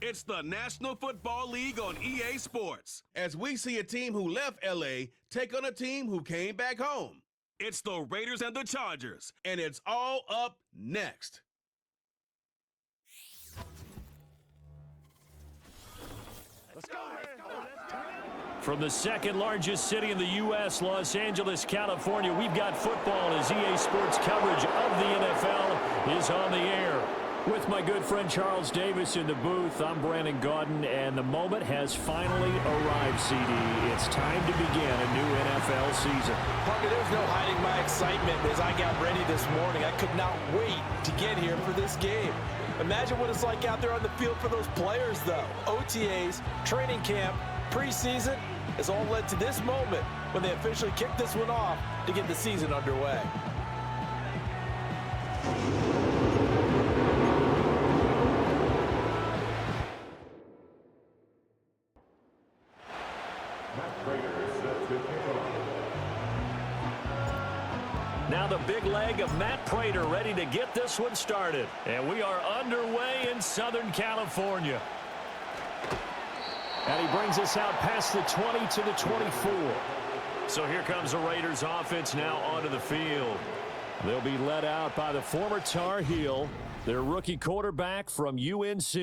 It's the National Football League on EA Sports, as we see a team who left LA take on a team who came back home. It's the Raiders and the Chargers, and it's all up next. Let's go. From the second largest city in the U.S., Los Angeles, California, we've got football as EA Sports coverage of the NFL is on the air. With my good friend Charles Davis in the booth, I'm Brandon Gaudin, and the moment has finally arrived, CD. It's time to begin a new NFL season. Parker, there's no hiding my excitement as I got ready this morning. I could not wait to get here for this game. Imagine what it's like out there on the field for those players, though. OTAs, training camp, preseason has all led to this moment when they officially kick this one off to get the season underway. Now the big leg of Matt Prater ready to get this one started. And we are underway in Southern California. And he brings us out past the 20 to the 24. So here comes the Raiders offense now onto the field. They'll be led out by the former Tar Heel, their rookie quarterback from UNC.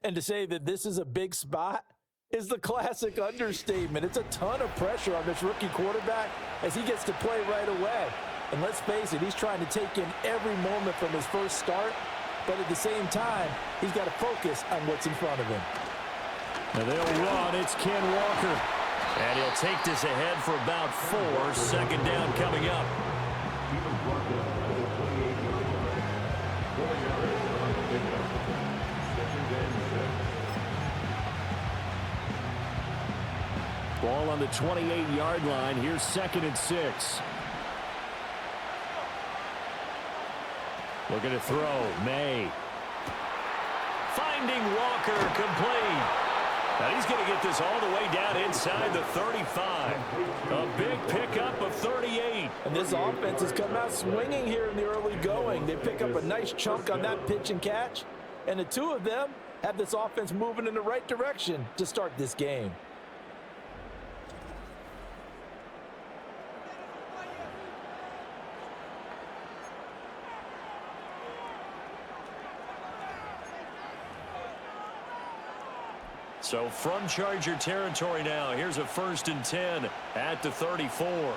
And to say that this is a big spot is the classic understatement. It's a ton of pressure on this rookie quarterback as he gets to play right away. And let's face it, he's trying to take in every moment from his first start, but at the same time, he's got to focus on what's in front of him. Now they'll run. It's Ken Walker. And he'll take this ahead for about 4. Second down coming up. Ball on the 28-yard line. Here's 2nd and 6. Looking to throw. May. Finding Walker, complete. Now he's going to get this all the way down inside the 35. A big pickup of 38. And this offense has come out swinging here in the early going. They pick up a nice chunk on that pitch and catch. And the two of them have this offense moving in the right direction to start this game. So from Charger territory now, here's a 1st and 10 at the 34.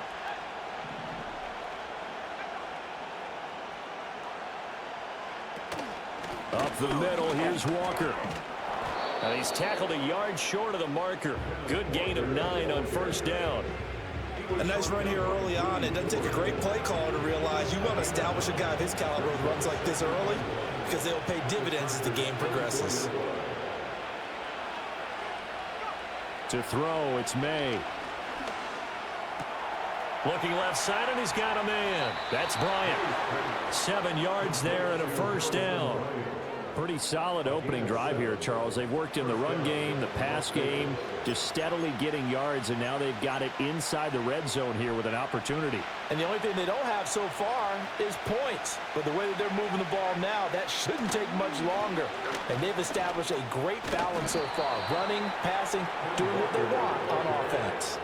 Up the middle, here's Walker. And he's tackled a yard short of the marker. Good gain of 9 on 1st down. A nice run here early on. It doesn't take a great play caller to realize you want to establish a guy of his caliber who runs like this early because they'll pay dividends as the game progresses. To throw, it's May. Looking left side, and he's got a man. That's Bryant. 7 yards there and a 1st down. Pretty solid opening drive here, Charles. They've worked in the run game, the pass game, just steadily getting yards, and now they've got it inside the red zone here with an opportunity. And the only thing they don't have so far is points. But the way that they're moving the ball now, that shouldn't take much longer. And they've established a great balance so far. Running, passing, doing what they want on offense.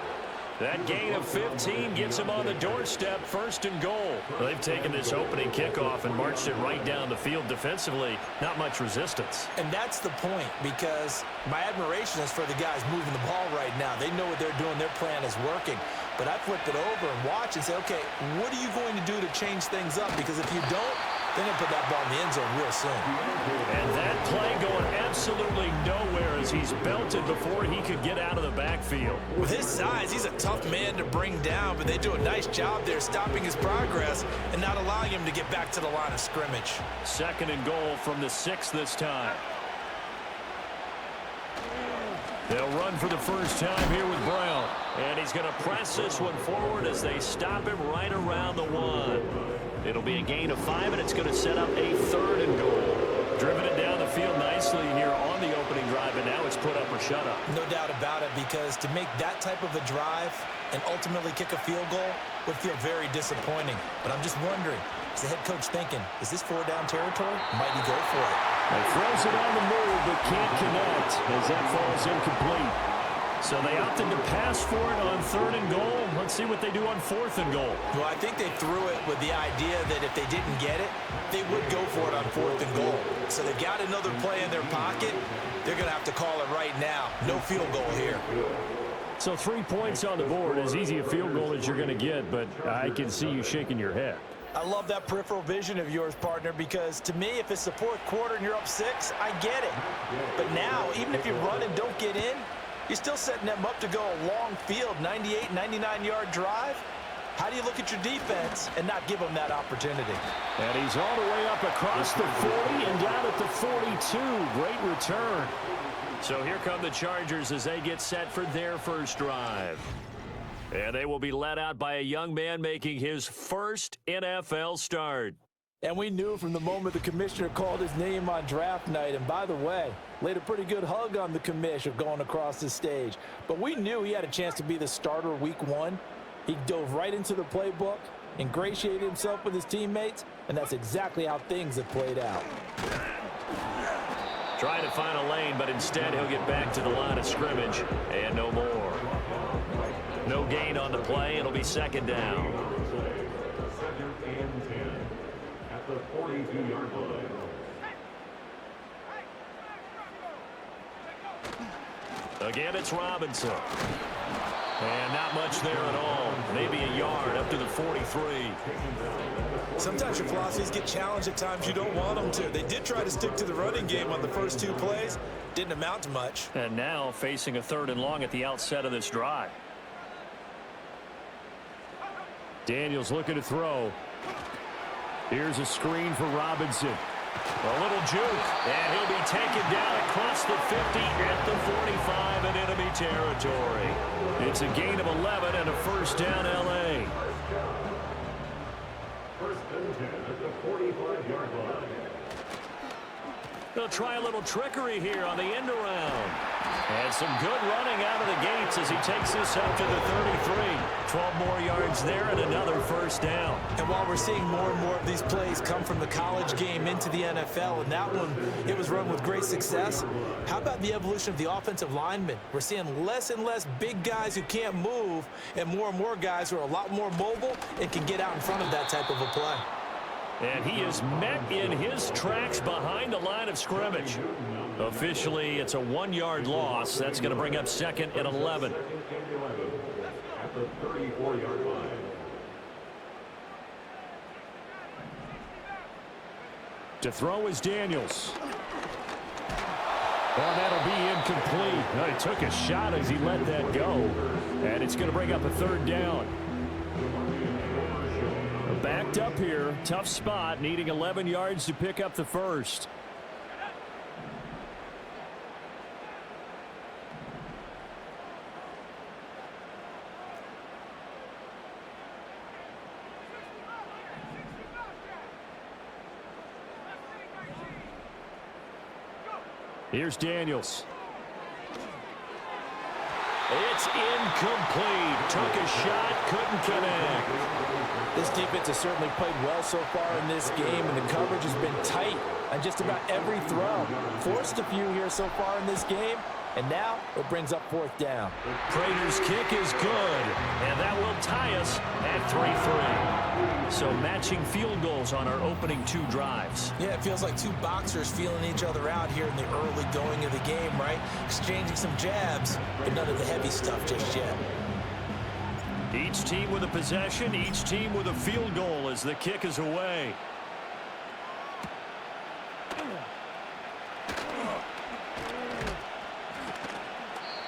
That gain of 15 gets them on the doorstep, 1st and goal. They've taken this opening kickoff and marched it right down the field defensively. Not much resistance. And that's the point, because my admiration is for the guys moving the ball right now. They know what they're doing. Their plan is working. But I flip it over and watch and say, okay, what are you going to do to change things up? Because if you don't, they're going to put that ball in the end zone real soon. And that play going absolutely nowhere as he's belted before he could get out of the backfield. With his size, he's a tough man to bring down, but they do a nice job there stopping his progress and not allowing him to get back to the line of scrimmage. 2nd and goal from the 6 this time. They'll run for the first time here with Brown. And he's going to press this one forward as they stop him right around the 1. It'll be a gain of 5, and it's going to set up a 3rd and goal. Driven it down the field nicely here on the opening drive, and now it's put up or shut up. No doubt about it, because to make that type of a drive and ultimately kick a field goal would feel very disappointing. But I'm just wondering, is the head coach thinking, is this 4-down territory? Might he go for it? He throws it on the move, but can't connect as that falls incomplete. So they opted to pass for it on 3rd and goal. Let's see what they do on 4th and goal. Well, I think they threw it with the idea that if they didn't get it, they would go for it on 4th and goal. So they've got another play in their pocket. They're going to have to call it right now. No field goal here. So 3 points on the board, as easy a field goal as you're going to get, but I can see you shaking your head. I love that peripheral vision of yours, partner, because to me, if it's the 4th quarter and you're up 6, I get it. But now, even if you run and don't get in, you're still setting them up to go a long field, 98, 99-yard drive. How do you look at your defense and not give them that opportunity? And he's all the way up across the 40 and down at the 42. Great return. So here come the Chargers as they get set for their first drive. And they will be led out by a young man making his first NFL start. And we knew from the moment the commissioner called his name on draft night, and by the way, laid a pretty good hug on the commissioner going across the stage. But we knew he had a chance to be the starter week 1. He dove right into the playbook, ingratiated himself with his teammates, and that's exactly how things have played out. Trying to find a lane, but instead he'll get back to the line of scrimmage, and no more. No gain on the play. It'll be 2nd down. At the 42-yard line. Again, it's Robinson. And not much there at all. Maybe a yard up to the 43. Sometimes your philosophies get challenged at times you don't want them to. They did try to stick to the running game on the first 2 plays. Didn't amount to much. And now facing a 3rd and long at the outset of this drive. Daniels looking to throw. Here's a screen for Robinson. A little juke, and he'll be taken down across the 50 at the 45 in enemy territory. It's a gain of 11 and a first down, L.A. First and 10 at the 45-yard line. They'll try a little trickery here on the end around. And some good running out of the gates as he takes this up to the 33. 12 more yards there and another first down. And while we're seeing more and more of these plays come from the college game into the NFL, and that one, it was run with great success, how about the evolution of the offensive linemen? We're seeing less and less big guys who can't move and more guys who are a lot more mobile and can get out in front of that type of a play. And he is met in his tracks behind the line of scrimmage. Officially, it's a 1-yard loss. That's going to bring up 2nd and 11. At the 34-yard line. To throw is Daniels. Well, that'll be incomplete. No, he took a shot as he let that go. And it's going to bring up a 3rd down. Backed up here, tough spot, needing 11 yards to pick up the first. Here's Daniels. It's incomplete. Took a shot, couldn't connect. This defense has certainly played well so far in this game, and the coverage has been tight on just about every throw. Forced a few here so far in this game, and now it brings up 4th down. Prater's kick is good, and that will tie us at 3-3. So matching field goals on our opening 2 drives. Yeah, it feels like 2 boxers feeling each other out here in the early going of the game, right? Exchanging some jabs, but none of the heavy stuff just yet. Each team with a possession, each team with a field goal as the kick is away.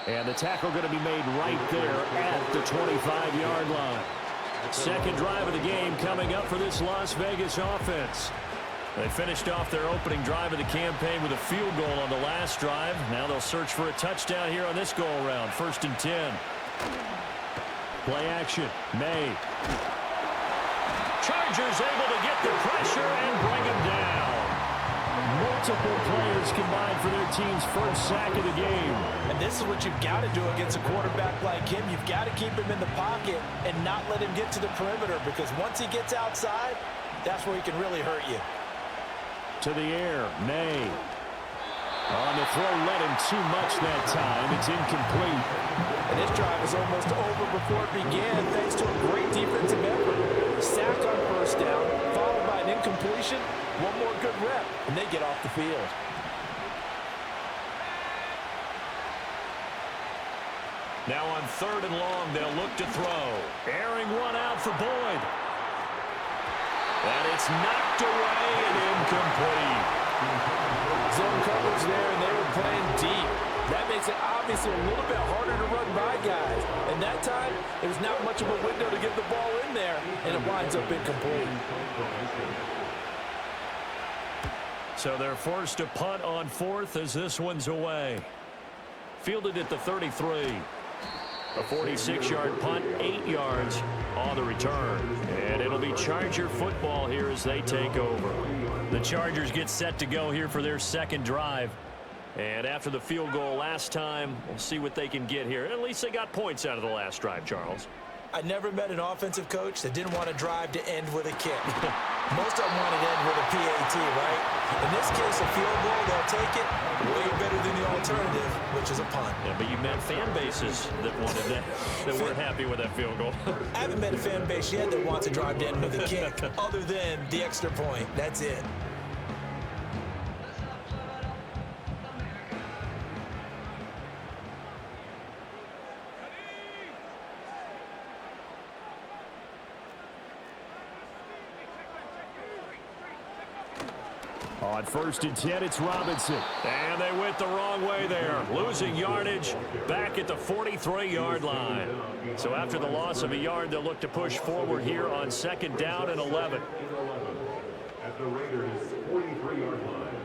And the tackle going to be made right there at the 25-yard line. 2nd drive of the game coming up for this Las Vegas offense. They finished off their opening drive of the campaign with a field goal on the last drive. Now they'll search for a touchdown here on this go-around. 1st and 10. Play action. May. Chargers able to get the pressure and bring him down. Multiple players combined for their team's first sack of the game. And this is what you've got to do against a quarterback like him. You've got to keep him in the pocket and not let him get to the perimeter, because once he gets outside, that's where he can really hurt you. To the air, May. On the throw, led him too much that time. It's incomplete. And this drive is almost over before it began thanks to a great defensive effort. Sack on first down, followed by an incompletion. One more good rep, and they get off the field. Now on 3rd and long, they'll look to throw. Airing one out for Boyd. And it's knocked away and incomplete. Zone coverage there, and they were playing deep. That makes it obviously a little bit harder to run by guys. And that time, it was not much of a window to get the ball in there, and it winds up incomplete. So they're forced to punt on 4th as this one's away. Fielded at the 33. A 46-yard punt, 8 yards on the return. And it'll be Charger football here as they take over. The Chargers get set to go here for their second drive. And after the field goal last time, we'll see what they can get here. At least they got points out of the last drive, Charles. I never met an offensive coach that didn't want to drive to end with a kick. Most of them want to end with a PAT, right? In this case, a field goal, they'll take it way better than the alternative, which is a punt. Yeah, but you met fan bases that wanted that weren't happy with that field goal. I haven't met a fan base yet that wants to drive to end with a kick, other than the extra point. That's it. On 1st and 10, it's Robinson. And they went the wrong way there. Losing yardage back at the 43-yard line. So after the loss of a yard, they'll look to push forward here on 2nd down and 11. At the Raiders' 43-yard line.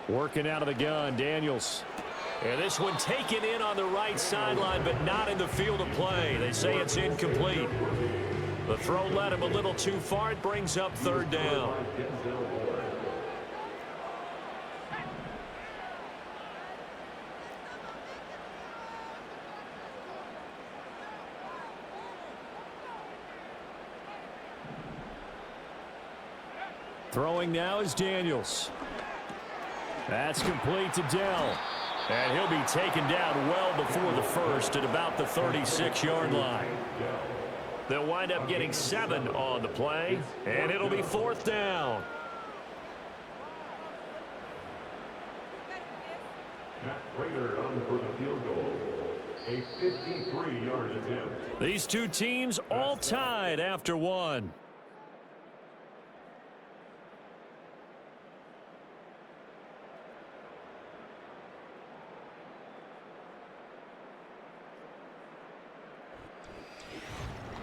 Working out of the gun, Daniels. And this one taken in on the right sideline, but not in the field of play. They say it's incomplete. The throw led him a little too far. It brings up 3rd down. Throwing now is Daniels. That's complete to Dell. And he'll be taken down well before the first at about the 36-yard line. They'll wind up getting 7 on the play, and it'll be 4th down. Raiders on for the field goal. A 53-yard attempt. These two teams all tied after one.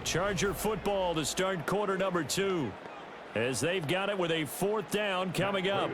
Charger football to start quarter number 2 as they've got it with a 4th down coming up.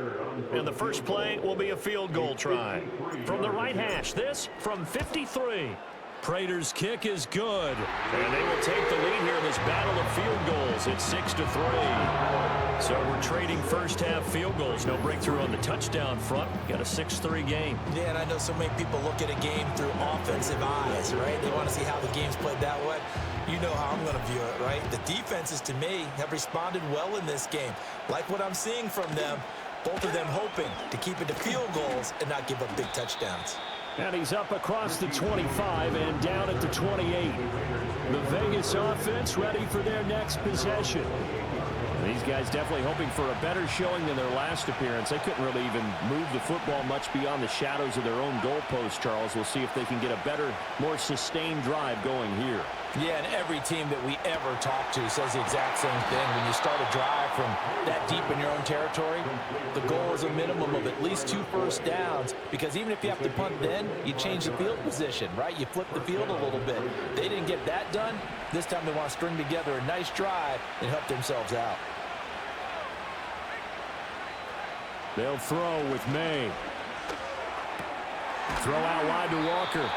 And the first play will be a field goal try. From the right hash, this from 53. Prater's kick is good. And they will take the lead here in this battle of field goals. It's 6-3. So we're trading first half field goals. No breakthrough on the touchdown front. Got a 6-3 game. Yeah, and I know so many people look at a game through offensive eyes, right? They want to see how the game's played that way. You know how I'm going to view it, right? The defenses, to me, have responded well in this game. Like what I'm seeing from them, both of them hoping to keep it to field goals and not give up big touchdowns. And he's up across the 25 and down at the 28. The Vegas offense ready for their next possession. These guys definitely hoping for a better showing than their last appearance. They couldn't really even move the football much beyond the shadows of their own goalpost, Charles. We'll see if they can get a better, more sustained drive going here. Yeah, and every team that we ever talk to says the exact same thing. When you start a drive from that deep in your own territory, the goal is a minimum of at least 2 first downs, because even if you have to punt then, you change the field position, right? You flip the field a little bit. They didn't get that done. This time they want to string together a nice drive and help themselves out. They'll throw with May. Throw out wide to Walker.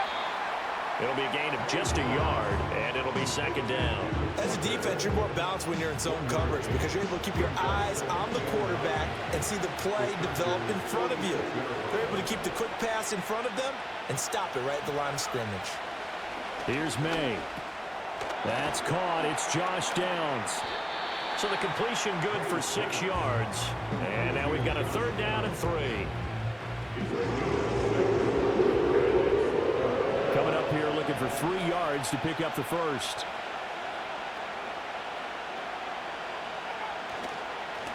It'll be a gain of just a yard, and it'll be 2nd down. As a defense, you're more balanced when you're in zone coverage because you're able to keep your eyes on the quarterback and see the play develop in front of you. They're able to keep the quick pass in front of them and stop it right at the line of scrimmage. Here's May. That's caught. It's Josh Downs. So the completion good for 6 yards. And now we've got a 3rd down and 3. Coming up here looking for 3 yards to pick up the first.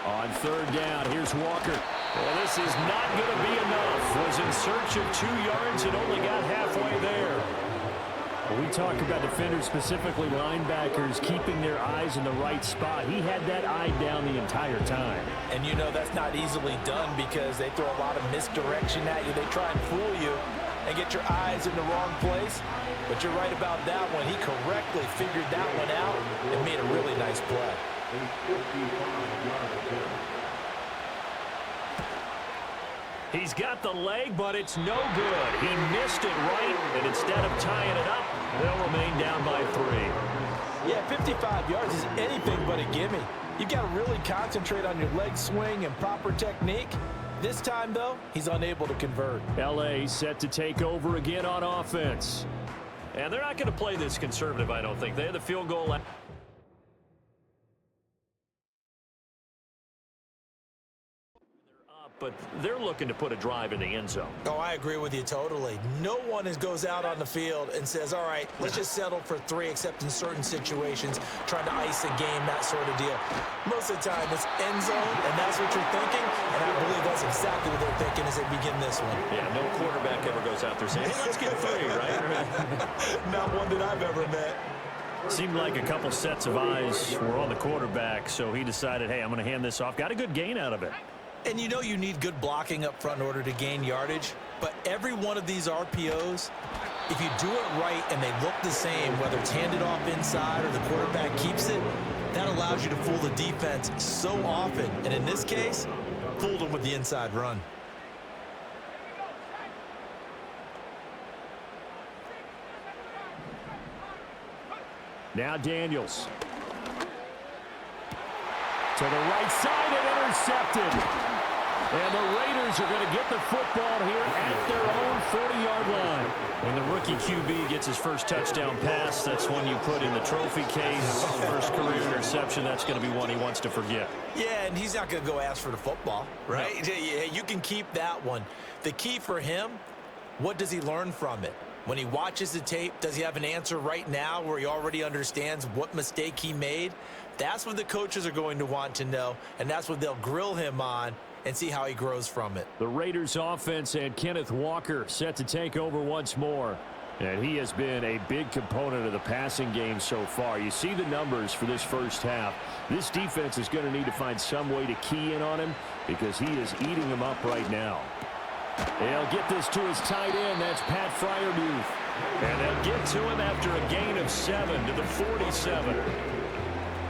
On 3rd down, here's Walker. Well, this is not going to be enough. Was in search of 2 yards and only got halfway there. When we talk about defenders, specifically linebackers, keeping their eyes in the right spot, he had that eye down the entire time. And you know that's not easily done because they throw a lot of misdirection at you. They try and fool you and get your eyes in the wrong place. But you're right about that one. He correctly figured that one out and made a really nice play. He's got the leg, but it's no good. He missed it right, and instead of tying it up, they'll remain down by 3. Yeah, 55 yards is anything but a gimme. You've got to really concentrate on your leg swing and proper technique. This time, though, he's unable to convert. L.A. set to take over again on offense. And they're not going to play this conservative, I don't think. They had the field goal. But they're looking to put a drive in the end zone. Oh, I agree with you totally. No one goes out on the field and says, all right, let's just settle for 3, except in certain situations, trying to ice a game, that sort of deal. Most of the time, it's end zone, and that's what you're thinking, and I believe that's exactly what they're thinking as they begin this one. Yeah, no quarterback ever goes out there saying, hey, let's get 3, right? Not one that I've ever met. Seemed like a couple sets of eyes were on the quarterback, so he decided, hey, I'm going to hand this off. Got a good gain out of it. And you know you need good blocking up front in order to gain yardage, but every one of these RPOs, if you do it right and they look the same, whether it's handed off inside or the quarterback keeps it, that allows you to fool the defense so often. And in this case, fooled them with the inside run. Now Daniels. To the right side and intercepted. And the Raiders are going to get the football here at their own 40-yard line. When the rookie QB gets his first touchdown pass, that's one you put in the trophy case. First career interception, that's going to be one he wants to forget. Yeah, and he's not going to go ask for the football, right? No. You can keep that one. The key for him, what does he learn from it? When he watches the tape, does he have an answer right now where he already understands what mistake he made? That's what the coaches are going to want to know, and that's what they'll grill him on and see how he grows from it. The Raiders offense and Kenneth Walker set to take over once more. And he has been a big component of the passing game so far. You see the numbers for this first half. This defense is going to need to find some way to key in on him because he is eating them up right now. They'll get this to his tight end. That's Pat Fryermuth. And they'll get to him after a gain of 7 to the 47.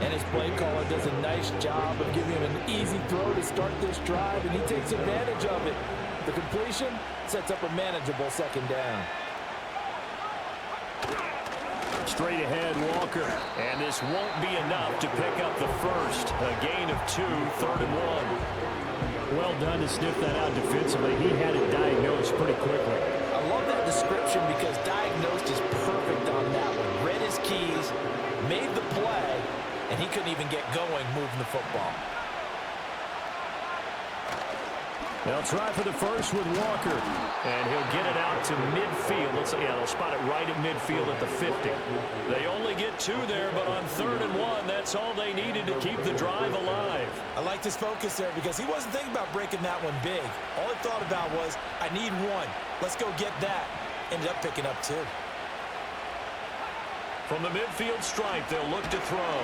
And his play caller does a nice job of giving him an easy throw to start this drive, and he takes advantage of it. The completion sets up a manageable 2nd down. Straight ahead, Walker. And this won't be enough to pick up the first. A gain of 2, 3rd and 1. Well done to sniff that out defensively. He had it diagnosed pretty quickly. I love that description because diagnosed is perfect on that one. Read his keys, made the play, and he couldn't even get going moving the football. They'll try for the first with Walker, and he'll get it out to midfield. They'll spot it right at midfield at the 50. They only get 2 there, but on 3rd and 1, that's all they needed to keep the drive alive. I liked his focus there because he wasn't thinking about breaking that one big. All he thought about was, I need 1. Let's go get that. Ended up picking up 2. From the midfield stripe, they'll look to throw.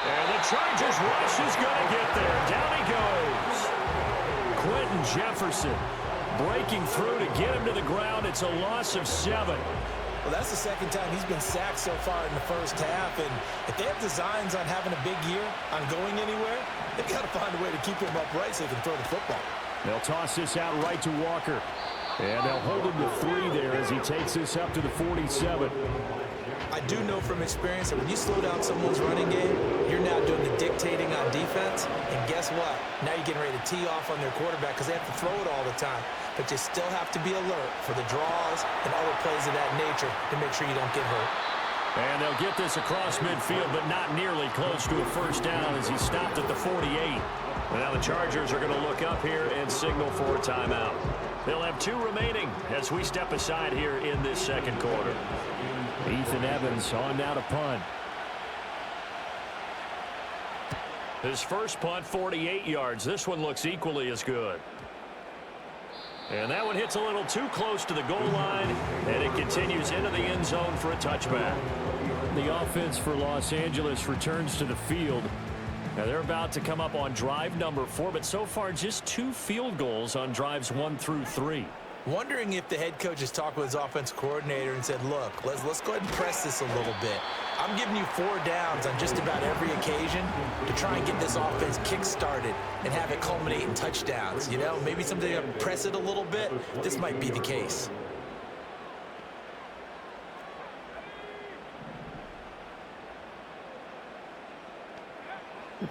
And the Chargers rush is going to get there. Down he goes. Quentin Jefferson breaking through to get him to the ground. It's a loss of 7. Well, that's the 2nd time he's been sacked so far in the first half. And if they have designs on having a big year, on going anywhere, they've got to find a way to keep him upright so he can throw the football. They'll toss this out right to Walker. And they'll hold him to 3 there as he takes this up to the 47. I do know from experience that when you slow down someone's running game, you're now doing the dictating on defense. And guess what? Now you're getting ready to tee off on their quarterback because they have to throw it all the time. But you still have to be alert for the draws and other plays of that nature to make sure you don't get hurt. And they'll get this across midfield, but not nearly close to a first down as he stopped at the 48. And now the Chargers are going to look up here and signal for a timeout. They'll have 2 remaining as we step aside here in this second quarter. Ethan Evans on now to punt. His first punt, 48 yards. This one looks equally as good. And that one hits a little too close to the goal line, and it continues into the end zone for a touchback. The offense for Los Angeles returns to the field. Now they're about to come up on drive number 4, but so far just 2 field goals on drives 1 through 3. Wondering if the head coach has talked with his offensive coordinator and said, look, let's go ahead and press this a little bit. I'm giving you 4 downs on just about every occasion to try and get this offense kick-started and have it culminate in touchdowns. You know, maybe something to press it a little bit. This might be the case.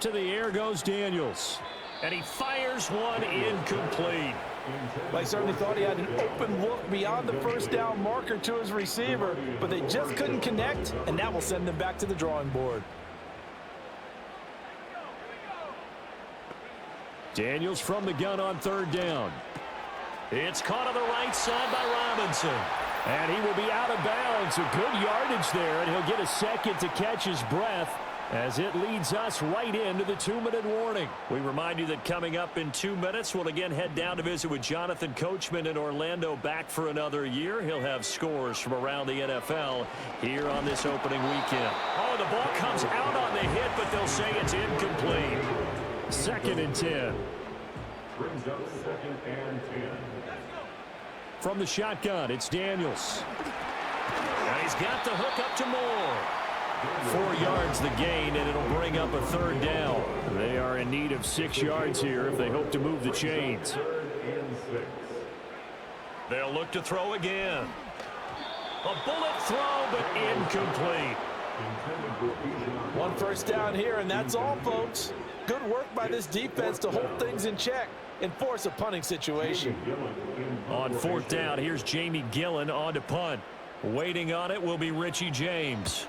To the air goes Daniels. And he fires one incomplete. Well, he certainly thought he had an open look beyond the first down marker to his receiver, but they just couldn't connect, and that will send them back to the drawing board. Daniels from the gun on 3rd down. It's caught on the right side by Robinson. And he will be out of bounds. A good yardage there, and he'll get a second to catch his breath as it leads us right into the 2-minute warning. We remind you that coming up in 2 minutes, we'll again head down to visit with Jonathan Coachman in Orlando, back for another year. He'll have scores from around the NFL here on this opening weekend. Oh, the ball comes out on the hit, but they'll say it's incomplete. 2nd and 10. Brings up 2nd and 10. From the shotgun, it's Daniels. And he's got the hook up to Moore. 4 yards the gain, and it'll bring up a 3rd down. They are in need of 6 yards here if they hope to move the chains. 3rd and 6. They'll look to throw again. A bullet throw, but incomplete. 1 first down here, and that's all, folks. Good work by this defense to hold things in check and force a punting situation. On 4th down, here's Jamie Gillen on to punt. Waiting on it will be Richie James.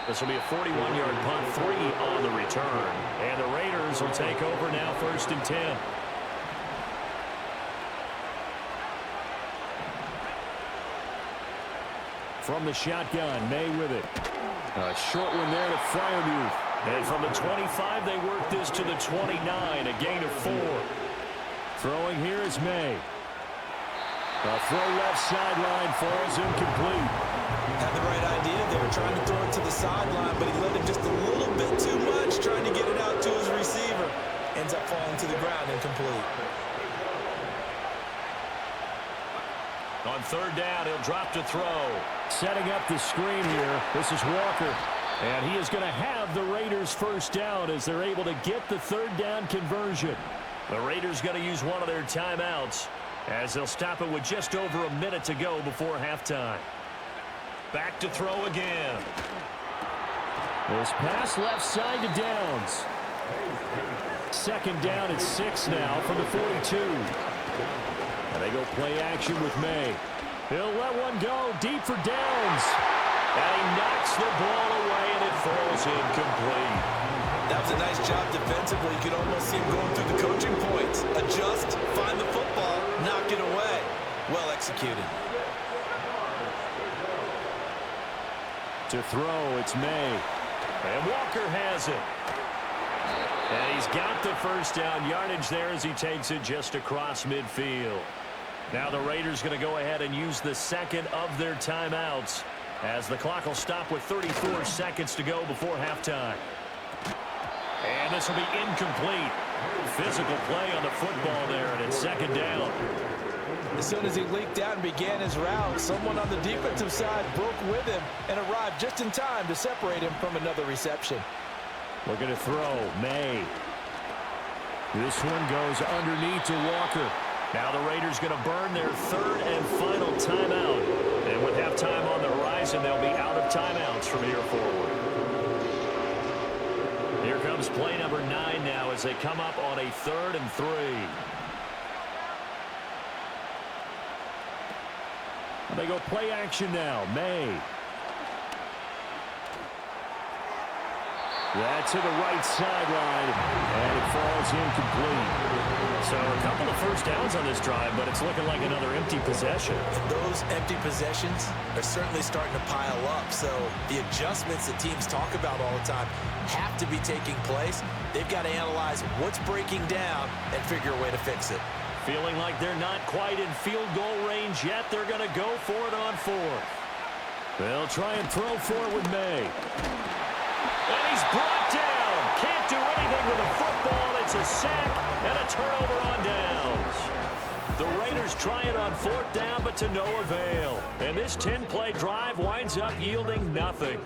This will be a 41-yard punt, 3 on the return. And the Raiders will take over now, 1st and 10. From the shotgun, May with it. A short one there to Freiermuth. And from the 25, they work this to the 29, a gain of 4. Throwing here is May. A throw left sideline falls incomplete. Had the right idea there, trying to throw it to the sideline, but he let it just a little bit too much, trying to get it out to his receiver. Ends up falling to the ground incomplete. On 3rd down, he'll drop to throw. Setting up the screen here, this is Walker. And he is going to have the Raiders' 1st down as they're able to get the 3rd down conversion. The Raiders going to use one of their timeouts as they'll stop it with just over a minute to go before halftime. Back to throw again. This pass left side to Downs. 2nd down at 6 now from the 42. And they go play action with May. He'll let one go deep for Downs. And he knocks the ball away, and it falls incomplete. That was a nice job defensively. You could almost see him going through the coaching points. Adjust, find the football, knock it away. Well executed. To throw, it's May. And Walker has it. And he's got the 1st down yardage there as he takes it just across midfield. Now the Raiders going to go ahead and use the 2nd of their timeouts as the clock will stop with 34 seconds to go before halftime. And this will be incomplete. Physical play on the football there, and it's 2nd down. As soon as he leaked out and began his route, someone on the defensive side broke with him and arrived just in time to separate him from another reception. Looking to throw, May. This one goes underneath to Walker. Now the Raiders going to burn their 3rd and final timeout. And with halftime on the horizon, they'll be out of timeouts from here forward. Here comes play number 9 now as they come up on a 3rd and 3. They go play action now. May. That's to the right sideline, and it falls incomplete. So a couple of first downs on this drive, but it's looking like another empty possession. Those empty possessions are certainly starting to pile up. So the adjustments that teams talk about all the time have to be taking place. They've got to analyze what's breaking down and figure a way to fix it. Feeling like they're not quite in field goal range yet. They're going to go for it on fourth. They'll try and throw for it with May. And he's brought down. Can't do anything with a football. It's a sack and a turnover on downs. The Raiders try it on fourth down, but to no avail. And this 10-play drive winds up yielding nothing.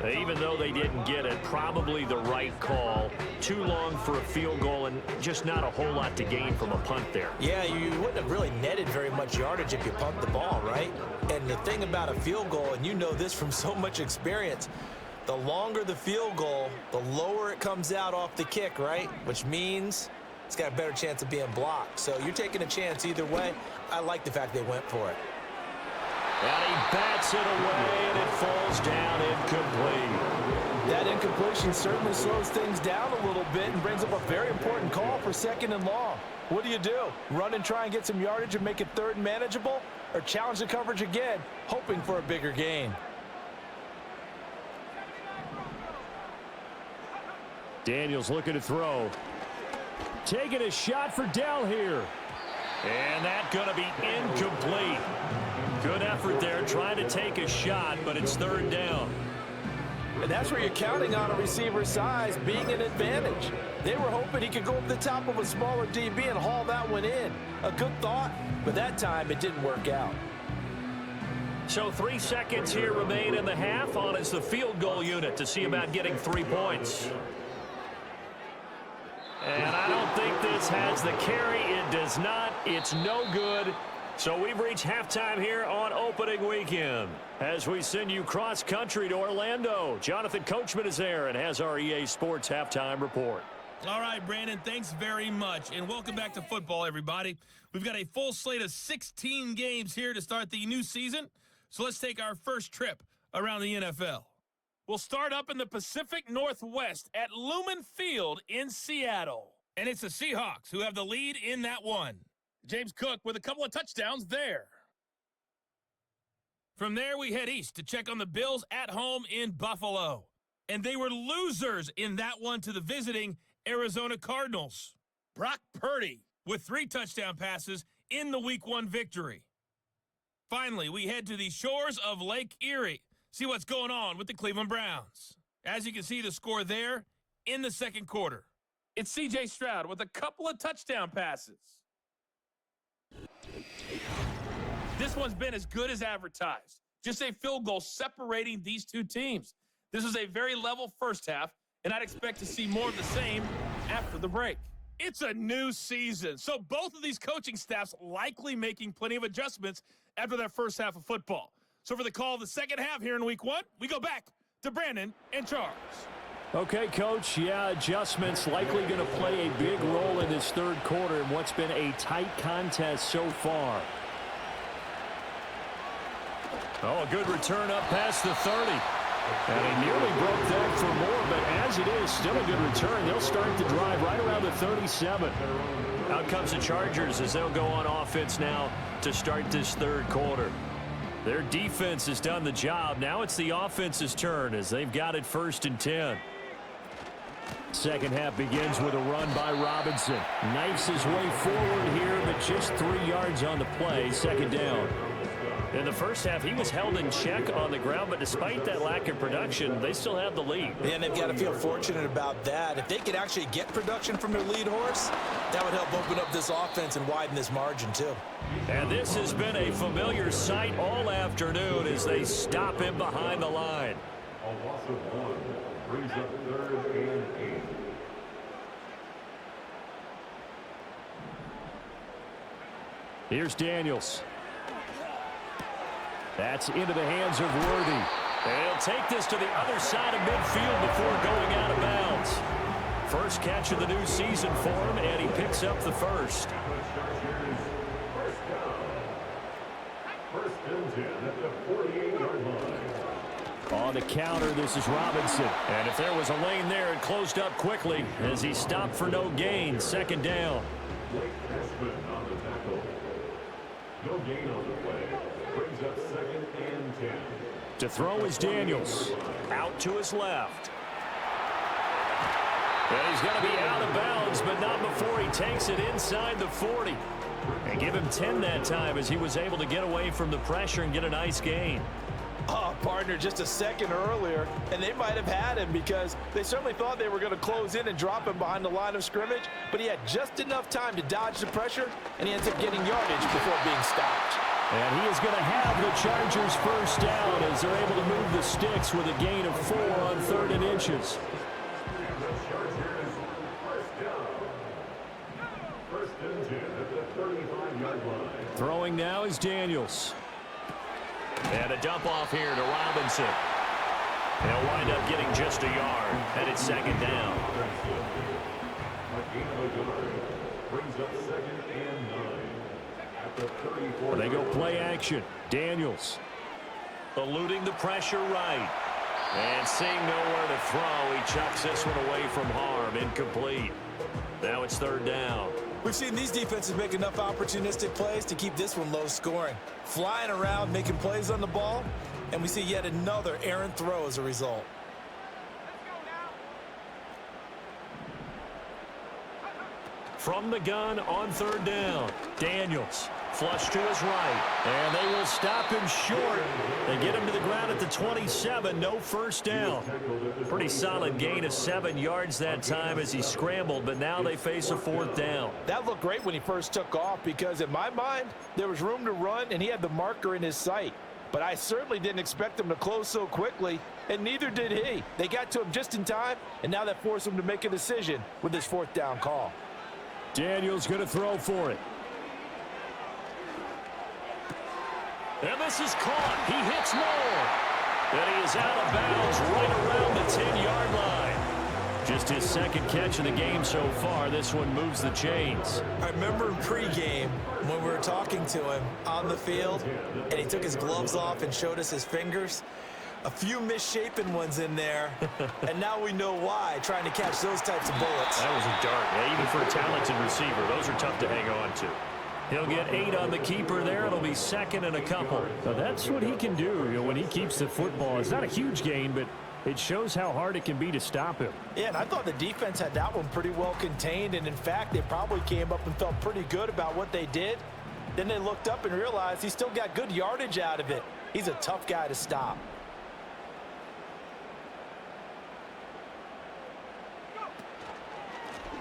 Even though they didn't get it, probably the right call. Too long for a field goal and just not a whole lot to gain from a punt there. Yeah, you wouldn't have really netted very much yardage if you pumped the ball, right? And the thing about a field goal, and you know this from so much experience, the longer the field goal, the lower it comes out off the kick, right? Which means it's got a better chance of being blocked. So you're taking a chance either way. I like the fact they went for it. And he bats it away, and it falls down incomplete. That incompletion certainly slows things down a little bit and brings up a very important call for 2nd and long. What do? Run and try and get some yardage and make it 3rd and manageable? Or challenge the coverage again, hoping for a bigger gain? Daniels looking to throw. Taking a shot for Dell here. And that's going to be incomplete. Good effort there trying to take a shot, but it's 3rd down. And that's where you're counting on a receiver's size being an advantage. They were hoping he could go over the top of a smaller DB and haul that one in. A good thought, but that time it didn't work out. So 3 seconds here remain in the half on as the field goal unit to see about getting 3 points. And I don't think this has the carry. It does not. It's no good. So we've reached halftime here on opening weekend. As we send you cross-country to Orlando, Jonathan Coachman is there and has our EA Sports halftime report. All right, Brandon, thanks very much. And welcome back to football, everybody. We've got a full slate of 16 games here to start the new season. So let's take our first trip around the NFL. We'll start up in the Pacific Northwest at Lumen Field in Seattle. And it's the Seahawks who have the lead in that one. James Cook with a couple of touchdowns there. From there, we head east to check on the Bills at home in Buffalo. And they were losers in that one to the visiting Arizona Cardinals. Brock Purdy with 3 touchdown passes in the Week 1 victory. Finally, we head to the shores of Lake Erie. See what's going on with the Cleveland Browns. As you can see the score there in the second quarter. It's C.J. Stroud with a couple of touchdown passes. This one's been as good as advertised. Just a field goal separating these two teams. This is a very level first half, and I'd expect to see more of the same after the break. It's a new season, so both of these coaching staffs likely making plenty of adjustments after their first half of football. So for the call of the second half here in Week 1, we go back to Brandon and Charles. Okay, Coach. Yeah, adjustments likely going to play a big role in this third quarter in what's been a tight contest so far. Oh, a good return up past the 30. And he nearly broke that for more, but as it is, still a good return. They'll start the drive right around the 37. Out comes the Chargers as they'll go on offense now to start this third quarter. Their defense has done the job. Now it's the offense's turn as they've got it 1st and 10. Second half begins with a run by Robinson. Knifes his way forward here, but just 3 yards on the play. 2nd down. In the first half, he was held in check on the ground, but despite that lack of production, they still have the lead. And they've got to feel fortunate about that. If they could actually get production from their lead horse, that would help open up this offense and widen this margin too. And this has been a familiar sight all afternoon as they stop him behind the line. A loss of 1 brings up 3rd and 8. Here's Daniels. That's into the hands of Worthy. They'll take this to the other side of midfield before going out of bounds. First catch of the new season for him, and he picks up the first. First and 10 at the 48-yard line. On the counter, this is Robinson. And if there was a lane there, it closed up quickly as he stopped for no gain. Second down. Blake Ashman on the tackle. No gain on the play. Brings up 2nd and 10. To throw is Daniels. Out to his left. And he's going to be out of bounds, but not before he takes it inside the 40. And give him 10 that time as he was able to get away from the pressure and get a nice gain. Oh, partner, just a second earlier, and they might have had him because they certainly thought they were going to close in and drop him behind the line of scrimmage, but he had just enough time to dodge the pressure, and he ends up getting yardage before being stopped. And he is going to have the Chargers first down as they're able to move the sticks with a gain of 4 on 3rd and inches. The Chargers first down. 1st and 10 at the 35-yard line. Throwing now is Daniels. And a dump off here to Robinson. He'll wind up getting just a yard. And it's 2nd down. A gain of a yard. Brings up 2nd and 9 at the 34. They go play action. Daniels eluding the pressure right. And seeing nowhere to throw, he chucks this one away from harm. Incomplete. Now it's 3rd down. We've seen these defenses make enough opportunistic plays to keep this one low scoring. Flying around, making plays on the ball, and we see yet another errant throw as a result. From the gun on 3rd down. Daniels flush to his right. And they will stop him short. They get him to the ground at the 27. No first down. Pretty solid gain of 7 yards that time as he scrambled, but now they face a 4th down. That looked great when he first took off because in my mind, there was room to run and he had the marker in his sight. But I certainly didn't expect him to close so quickly, and neither did he. They got to him just in time, and now that forced him to make a decision with his 4th down call. Daniels going to throw for it. And this is caught. He hits more. And he is out of bounds right around the 10-yard line. Just his 2nd catch of the game so far. This one moves the chains. I remember in pregame when we were talking to him on the field, and he took his gloves off and showed us his fingers. A few misshapen ones in there, and now we know why, trying to catch those types of bullets. That was a dart. Yeah, even for a talented receiver, those are tough to hang on to. He'll get 8 on the keeper there. It'll be 2nd and a couple. Now that's what he can do, when he keeps the football. It's not a huge gain, but it shows how hard it can be to stop him. Yeah, and I thought the defense had that one pretty well contained, and in fact, they probably came up and felt pretty good about what they did. Then they looked up and realized he still got good yardage out of it. He's a tough guy to stop.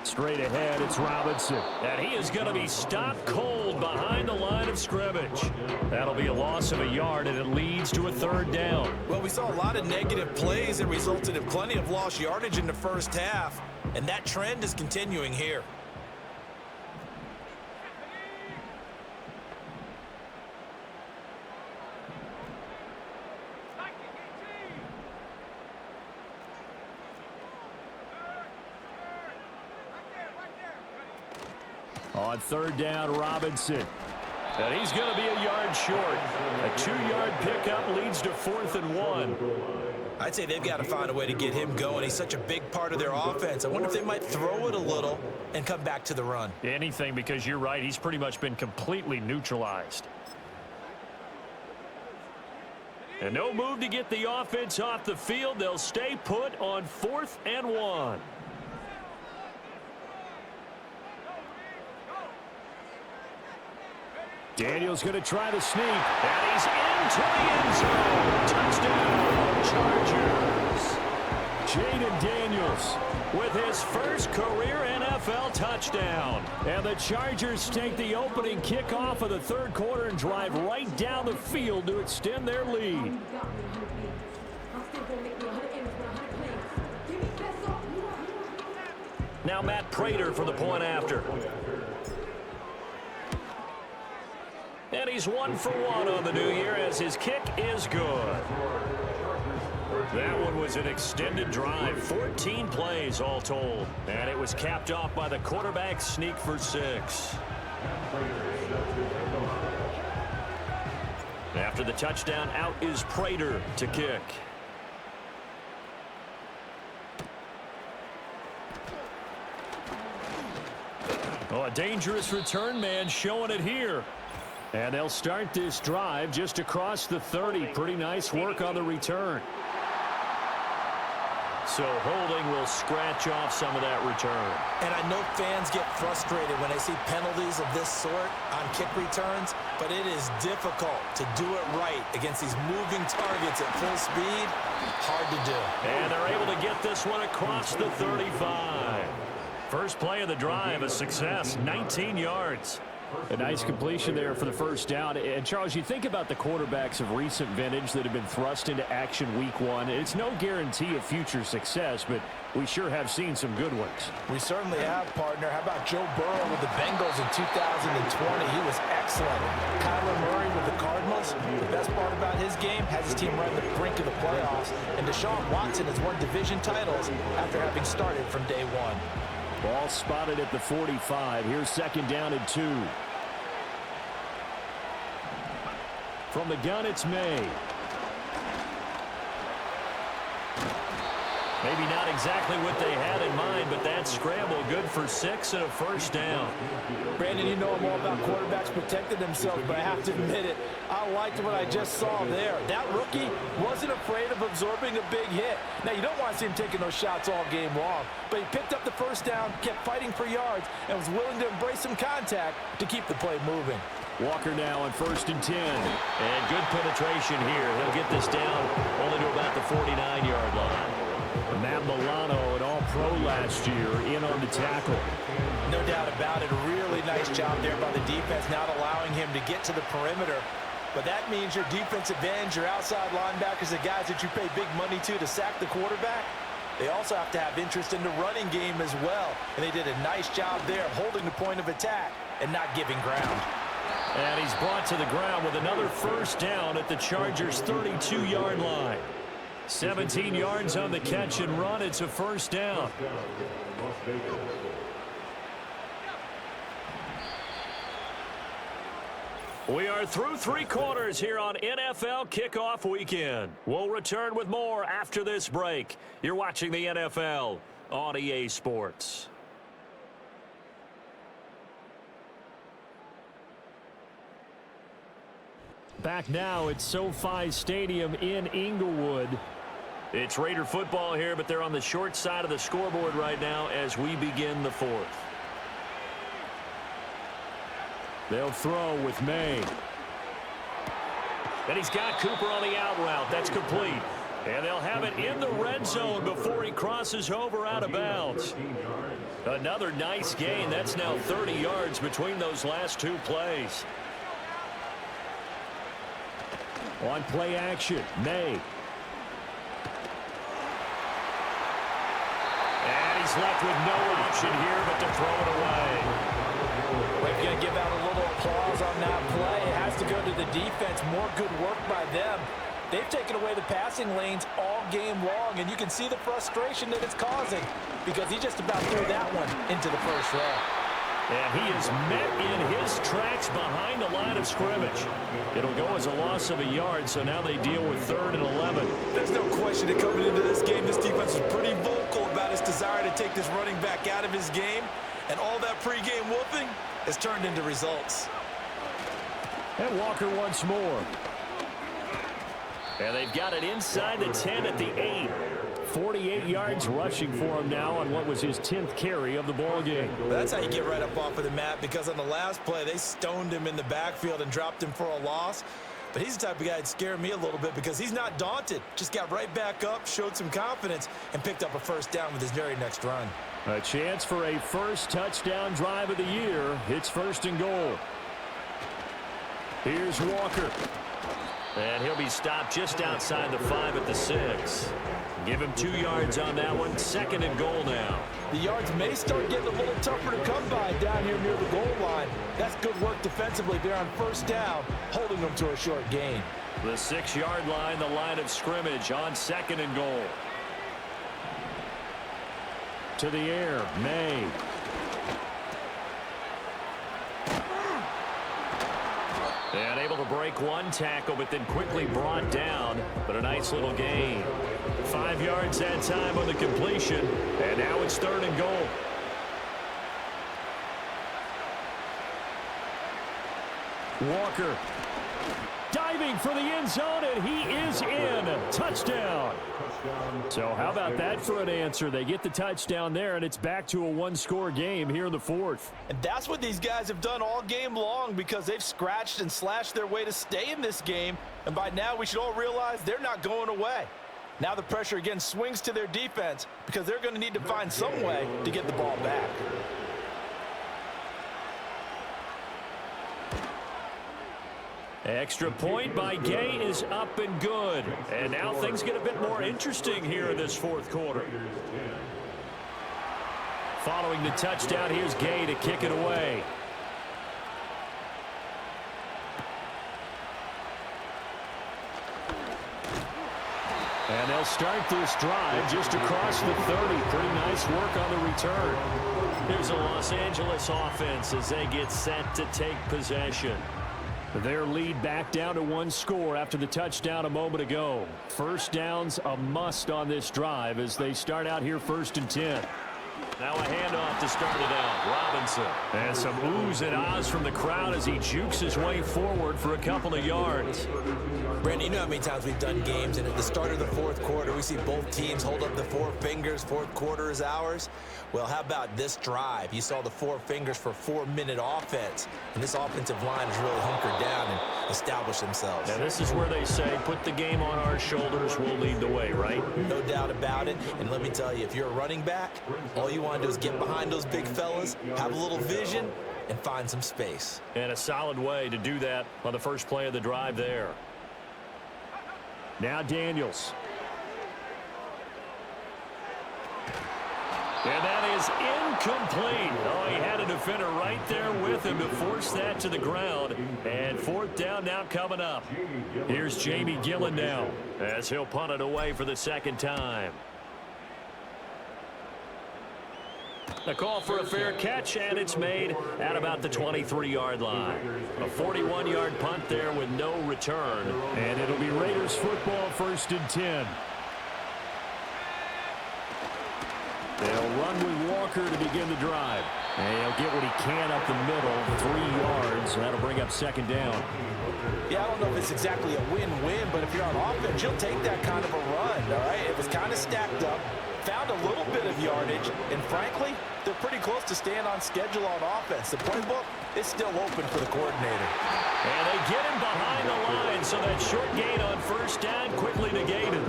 Straight ahead, it's Robinson. And he is going to be stopped cold behind the line of scrimmage. That'll be a loss of a yard, and it leads to a 3rd down. Well, we saw a lot of negative plays that resulted in plenty of lost yardage in the first half, and that trend is continuing here. On 3rd down, Robinson. And he's going to be a yard short. A 2-yard pickup leads to 4th and 1. I'd say they've got to find a way to get him going. He's such a big part of their offense. I wonder if they might throw it a little and come back to the run. Anything, because you're right. He's pretty much been completely neutralized. And no move to get the offense off the field. They'll stay put on 4th and 1. Daniels going to try to sneak. And he's into the end zone. Touchdown, Chargers. Jaden Daniels with his first career NFL touchdown. And the Chargers take the opening kickoff of the 3rd quarter and drive right down the field to extend their lead. Now Matt Prater for the point after. And he's 1 for 1 on the new year as his kick is good. That one was an extended drive, 14 plays all told. And it was capped off by the quarterback sneak for 6. After the touchdown, out is Prater to kick. Oh, a dangerous return man showing it here. And they'll start this drive just across the 30. Pretty nice work on the return. So holding will scratch off some of that return. And I know fans get frustrated when they see penalties of this sort on kick returns, but it is difficult to do it right against these moving targets at full speed. Hard to do. And they're able to get this one across the 35. First play of the drive, a success, 19 yards. A nice completion there for the first down. And, Charles, you think about the quarterbacks of recent vintage that have been thrust into action week one. It's no guarantee of future success, but we sure have seen some good ones. We certainly have, partner. How about Joe Burrow with the Bengals in 2020? He was excellent. Kyler Murray with the Cardinals. The best part about his game, has his team right on the brink of the playoffs. And Deshaun Watson has won division titles after having started from day one. Ball spotted at the 45. Here's second down and 2. From the gun, it's May. Maybe not exactly what they had in mind, but that scramble good for 6 and a first down. Brandon, you know I'm all about quarterbacks protecting themselves, but I have to admit it, I liked what I just saw there. That rookie wasn't afraid of absorbing a big hit. Now, you don't want to see him taking those shots all game long, but he picked up the first down, kept fighting for yards, and was willing to embrace some contact to keep the play moving. Walker now on 1st and 10. And good penetration here. He'll get this down only to about the 49-yard line. Matt Milano, an all-pro last year, in on the tackle. No doubt about it. Really nice job there by the defense, not allowing him to get to the perimeter. But that means your defensive ends, your outside linebackers, the guys that you pay big money to sack the quarterback, they also have to have interest in the running game as well. And they did a nice job there of holding the point of attack and not giving ground. And he's brought to the ground with another first down at the Chargers' 32-yard line. 17 yards on the catch and run. It's a first down. We are through 3 quarters here on NFL Kickoff Weekend. We'll return with more after this break. You're watching the NFL on EA Sports. Back now at SoFi Stadium in Inglewood. It's Raider football here, but they're on the short side of the scoreboard right now as we begin the 4th. They'll throw with May. And he's got Cooper on the out route. That's complete. And they'll have it in the red zone before he crosses over out of bounds. Another nice gain. That's now 30 yards between those last 2 plays. On play action, May. And he's left with no option here but to throw it away. We're going to give out a little applause on that play. It has to go to the defense. More good work by them. They've taken away the passing lanes all game long, and you can see the frustration that it's causing because he just about threw that one into the first row. And he is met in his tracks behind the line of scrimmage. It'll go as a loss of a yard, so now they deal with 3rd and 11. There's no question that coming into this game, this defense is pretty vocal about his desire to take this running back out of his game, and all that pregame whooping has turned into results. And Walker once more. And they've got it inside the 10 at the 8. 48 yards rushing for him now on what was his 10th carry of the ball game. That's how you get right up off of the mat, because on the last play, they stoned him in the backfield and dropped him for a loss. But he's the type of guy that scared me a little bit because he's not daunted. Just got right back up, showed some confidence, and picked up a first down with his very next run. A chance for a first touchdown drive of the year. It's 1st and goal. Here's Walker. And he'll be stopped just outside the 5 at the 6. Give him 2 yards on that one. 2nd and goal now. The yards may start getting a little tougher to come by down here near the goal line. That's good work defensively there on first down, holding them to a short gain. The 6-yard line, the line of scrimmage on 2nd and goal. To the air, May. And able to break one tackle, but then quickly brought down. But a nice little gain. 5 yards that time on the completion. And now it's 3rd and goal. Walker diving for the end zone, and he is in. Touchdown. So how about that for an answer? They get the touchdown there, and it's back to a one-score game here in the 4th. And that's what these guys have done all game long, because they've scratched and slashed their way to stay in this game. And by now, we should all realize they're not going away. Now the pressure again swings to their defense, because they're going to need to find some way to get the ball back. Extra point by Gay is up and good. And now things get a bit more interesting here in this 4th quarter. Following the touchdown, here's Gay to kick it away. And they'll start this drive just across the 30. Pretty nice work on the return. Here's a Los Angeles offense as they get set to take possession. Their lead back down to 1 score after the touchdown a moment ago. First down's a must on this drive as they start out here 1st and 10. Now a handoff to start it out. Robinson. And some oohs and ahs from the crowd as he jukes his way forward for a couple of yards. Brandon, you know how many times we've done games, and at the start of the 4th quarter, we see both teams hold up the 4 fingers, 4th quarter is ours. Well, how about this drive? You saw the 4 fingers for 4-minute offense, and this offensive line has really hunkered down and established themselves. And this is where they say, put the game on our shoulders, we'll lead the way, right? No doubt about it, and let me tell you, if you're a running back, all you want to do is get behind those big fellas, have a little vision, and find some space. And a solid way to do that on the first play of the drive there. Now Daniels. And that is incomplete. Oh, he had a defender right there with him to force that to the ground. And 4th down now coming up. Here's Jamie Gillen now as he'll punt it away for the 2nd time. The call for a fair catch, and it's made at about the 23-yard line. A 41-yard punt there with no return. And it'll be Raiders football 1st and 10. They'll run with Walker to begin the drive. And he'll get what he can up the middle, 3 yards. That'll bring up 2nd down. Yeah, I don't know if it's exactly a win-win, but if you're on offense, you'll take that kind of a run, all right? It was kind of stacked up, found a little bit of yardage, and frankly, they're pretty close to staying on schedule on offense. The playbook is still open for the coordinator. And they get him behind the line, so that short gain on 1st down quickly negated.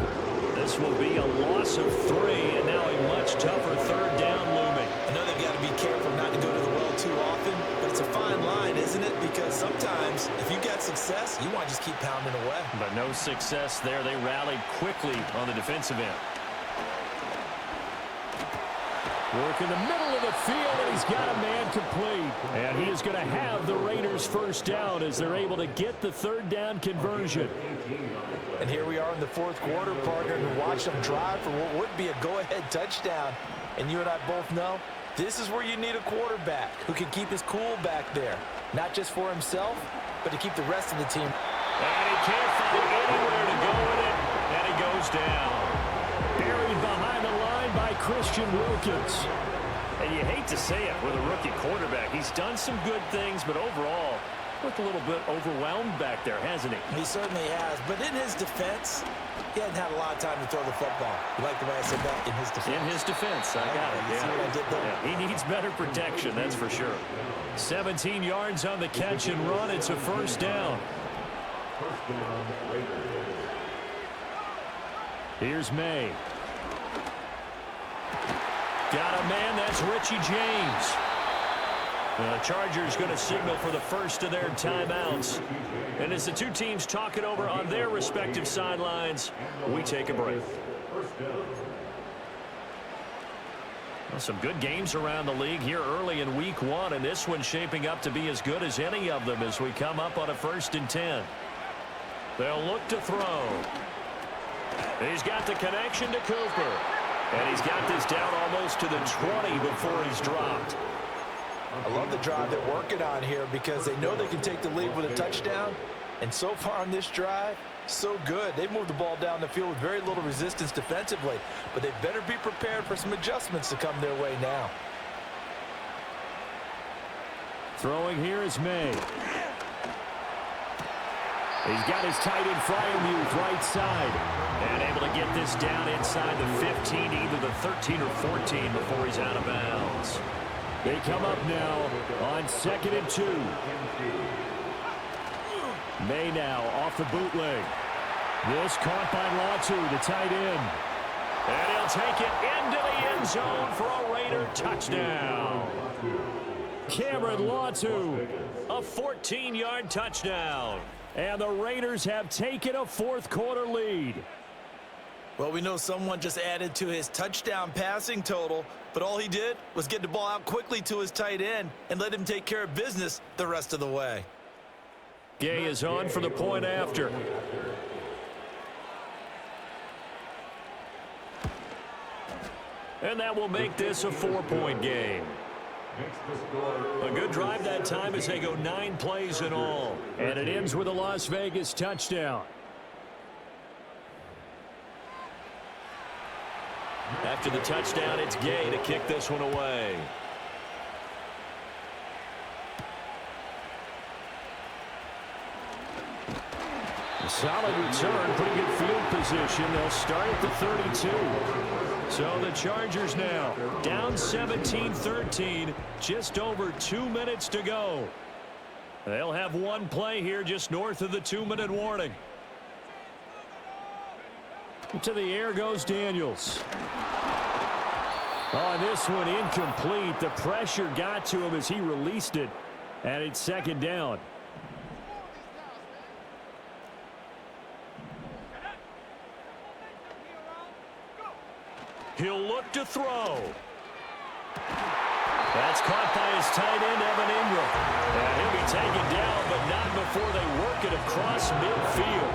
This will be a loss of 3, and now a much tougher 3rd down looming. I know they've got to be careful not to go to the well too often, but it's a fine line, isn't it? Because sometimes, if you got success, you want to just keep pounding away. But no success there. They rallied quickly on the defensive end. Work in the middle of the field, and he's got a man complete. And he is going to have the Raiders 1st down as they're able to get the 3rd down conversion. And here we are in the 4th quarter, partner, and watch them drive for what would be a go-ahead touchdown. And you and I both know this is where you need a quarterback who can keep his cool back there, not just for himself, but to keep the rest of the team. And he can't find anywhere to go with it, and he goes down. Buried behind the line by Christian Wilkins. And you hate to say it with a rookie quarterback. He's done some good things, but overall, looked a little bit overwhelmed back there, hasn't he? He certainly has, but in his defense, he hadn't had a lot of time to throw the football. You like the way I said that? In his defense. In his defense, I got it. You see what I did there? Yeah, he needs better protection, that's for sure. 17 yards on the catch and run. It's a 1st down. Here's May. Got a man, that's Richie James. The Chargers going to signal for the first of their timeouts. And as the two teams talk it over on their respective sidelines, we take a break. Well, some good games around the league here early in week 1, and this one's shaping up to be as good as any of them as we come up on a 1st and 10. They'll look to throw. He's got the connection to Cooper. And he's got this down almost to the 20 before he's dropped. I love the drive they're working on here because they know they can take the lead with a touchdown. And so far on this drive, so good. They've moved the ball down the field with very little resistance defensively, but they better be prepared for some adjustments to come their way now. Throwing here is May. He's got his tight end Fryermuth right side. And able to get this down inside the 15, either the 13 or 14 before he's out of bounds. They come up now on 2nd and 2. May now off the bootleg. This caught by Latu, the tight end. And he'll take it into the end zone for a Raider touchdown. Cameron Latu, a 14-yard touchdown. And the Raiders have taken a fourth-quarter lead. Well, we know someone just added to his touchdown passing total, but all he did was get the ball out quickly to his tight end and let him take care of business the rest of the way. Gay is on for the point after. And that will make this a 4-point game. A good drive that time as they go 9 plays in all. And it ends with a Las Vegas touchdown. After the touchdown, it's Gay to kick this one away. A solid return, pretty good field position. They'll start at the 32. So the Chargers now down 17-13, just over 2 minutes to go. They'll have one play here just north of the 2-minute warning. To the air goes Daniels. Oh, this one incomplete. The pressure got to him as he released it, and it's 2nd down. He'll look to throw. That's caught by his tight end, Evan Ingram. And he'll be taken down, but not before they work it across midfield.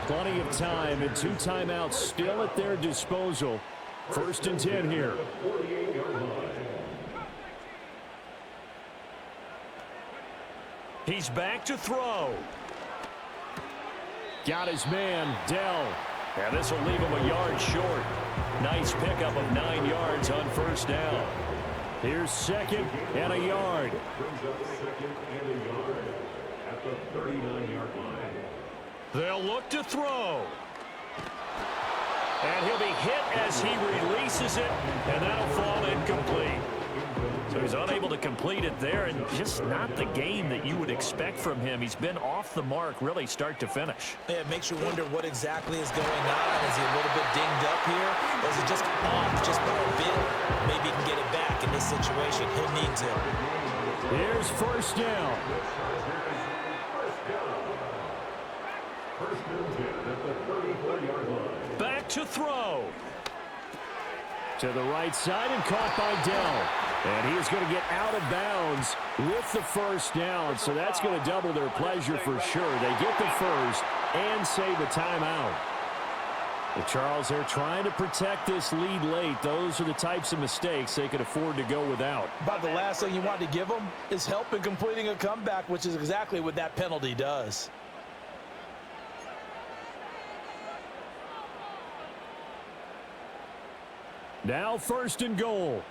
Plenty of time and 2 timeouts still at their disposal. 1st and 10 here. He's back to throw. Got his man, Dell. And this will leave him a yard short. Nice pickup of 9 yards on 1st down. Here's 2nd and a yard. Brings up 2nd and a yard at the 39-yard line. They'll look to throw. And he'll be hit as he releases it, and that'll fall incomplete. So he's unable to complete it there, and just not the game that you would expect from him. He's been off the mark really start to finish. Yeah, it makes you wonder what exactly is going on. Is he a little bit dinged up here? Or is it just off just by a bit? Maybe he can get it back in this situation. He'll need to. Here's 1st down. First and 10 at the 34-yard line. Back to throw. To the right side and caught by Dell. And he is going to get out of bounds with the 1st down. So that's going to double their pleasure for sure. They get the 1st and save a timeout. The Charles, they're trying to protect this lead late. Those are the types of mistakes they could afford to go without. About the last thing you want to give them is help in completing a comeback, which is exactly what that penalty does. Now 1st and goal.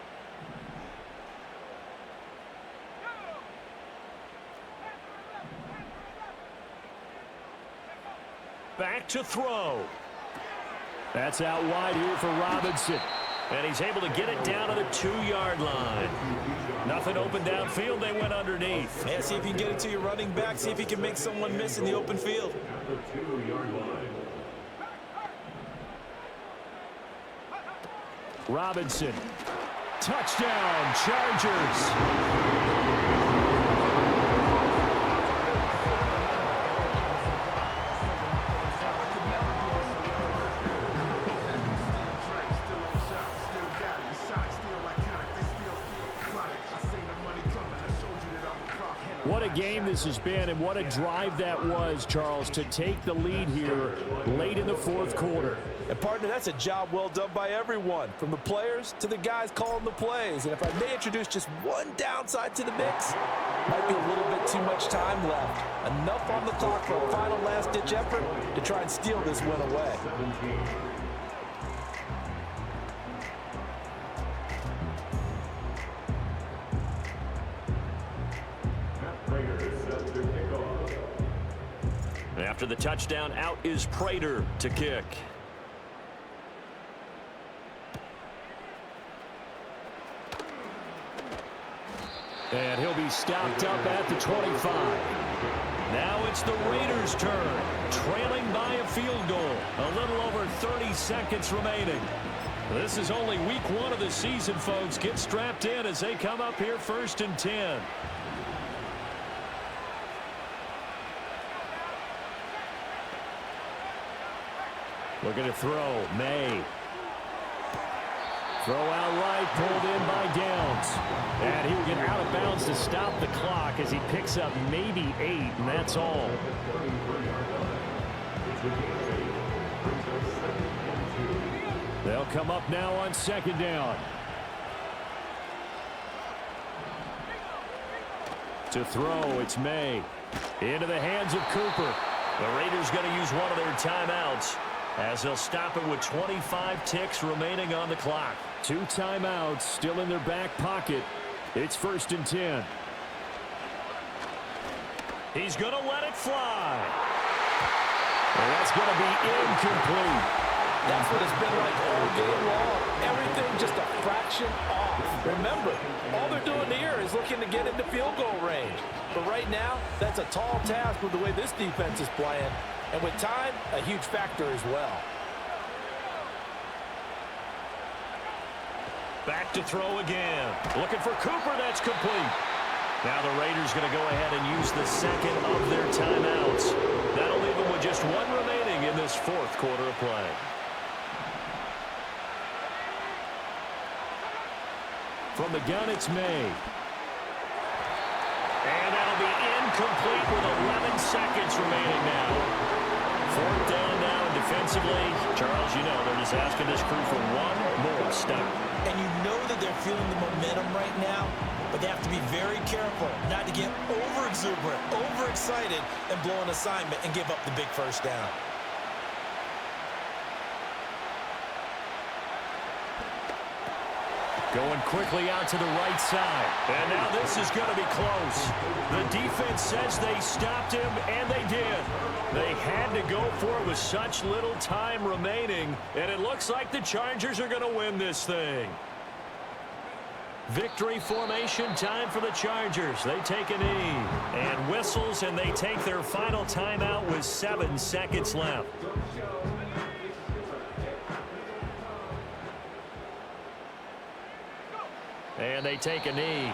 Back to throw. That's out wide here for Robinson. And he's able to get it down to the 2-yard line. Nothing open downfield. They went underneath. Yeah, see if you can get it to your running back. See if you can make someone miss in the open field. At the 2-yard line. Robinson. Touchdown, Chargers. What a game this has been, and what a drive that was, Charles, to take the lead here late in the fourth quarter. And, partner, that's a job well done by everyone, from the players to the guys calling the plays. And if I may introduce just one downside to the mix, might be a little bit too much time left. Enough on the clock for a final last-ditch effort to try and steal this win away. After the touchdown, out is Prater to kick. And he'll be stopped up at the 25. Now it's the Raiders' turn, trailing by a field goal. A little over 30 seconds remaining. This is only week 1 of the season, folks. Get strapped in as they come up here 1st and 10. Looking to throw. May. Throw out right, pulled in by Downs. And he will get out of bounds to stop the clock as he picks up maybe 8, and that's all. They'll come up now on 2nd down. To throw, it's May. Into the hands of Cooper. The Raiders going to use one of their timeouts, as they'll stop it with 25 ticks remaining on the clock. 2 timeouts still in their back pocket. It's 1st and 10. He's going to let it fly. And that's going to be incomplete. That's what it's been like all game long. Everything just a fraction off. Remember, all they're doing here is looking to get into field goal range. But right now, that's a tall task with the way this defense is playing. And with time, a huge factor as well. Back to throw again. Looking for Cooper. That's complete. Now the Raiders going to go ahead and use the second of their timeouts. That'll leave them with just 1 remaining in this 4th quarter of play. From the gun, it's May. And that'll be incomplete with 11 seconds remaining now. 4th down now, and defensively, Charles, you know, they're just asking this crew for one more stop. And you know that they're feeling the momentum right now, but they have to be very careful not to get over-exuberant, overexcited, and blow an assignment and give up the big 1st down. Going quickly out to the right side. And now this is going to be close. The defense says they stopped him, and they did. They had to go for it with such little time remaining, and it looks like the Chargers are going to win this thing. Victory formation time for the Chargers. They take a knee and whistles, and they take their final timeout with 7 seconds left. And they take a knee.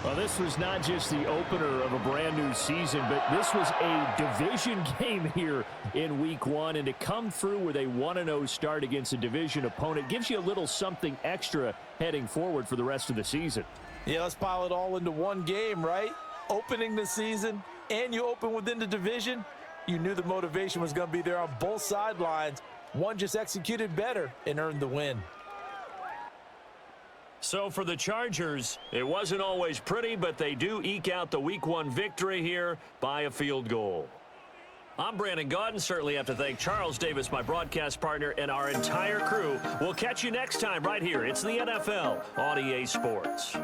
Well, this was not just the opener of a brand new season, but this was a division game here in week 1. And to come through with a 1-0 start against a division opponent gives you a little something extra heading forward for the rest of the season. Yeah, let's pile it all into one game, right? Opening the season, and you open within the division. You knew the motivation was going to be there on both sidelines. One just executed better and earned the win. So for the Chargers, it wasn't always pretty, but they do eke out the week 1 victory here by a field goal. I'm Brandon Gaudin. Certainly have to thank Charles Davis, my broadcast partner, and our entire crew. We'll catch you next time right here. It's the NFL on EA Sports.